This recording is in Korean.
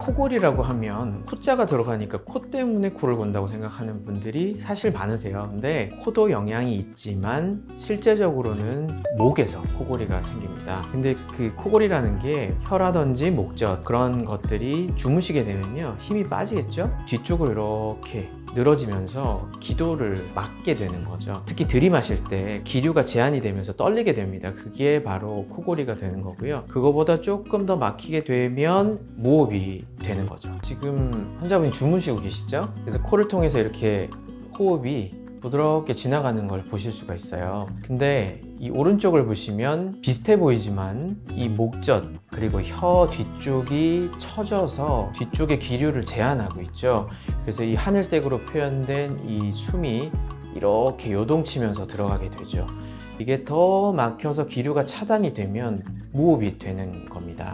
코골이라고 하면 코자가 들어가니까 코 때문에 코를 골다고 생각하는 분들이 사실 많으세요. 근데 코도 영향이 있지만 실제적으로는 목에서 코골이가 생깁니다. 근데 그 코골이라는 게 혀라든지 목젖 그런 것들이 주무시게 되면요 힘이 빠지겠죠? 뒤쪽으로 이렇게 늘어지면서 기도를 막게 되는 거죠. 특히 들이마실 때 기류가 제한이 되면서 떨리게 됩니다. 그게 바로 코골이가 되는 거고요. 그거보다 조금 더 막히게 되면 무호흡이 되는 거죠. 지금 환자분이 주무시고 계시죠? 그래서 코를 통해서 이렇게 호흡이 부드럽게 지나가는 걸 보실 수가 있어요. 근데 이 오른쪽을 보시면 비슷해 보이지만 이 목젖 그리고 혀 뒤쪽이 처져서 뒤쪽의 기류를 제한하고 있죠. 그래서 이 하늘색으로 표현된 이 숨이 이렇게 요동치면서 들어가게 되죠. 이게 더 막혀서 기류가 차단이 되면 무호흡이 되는 겁니다.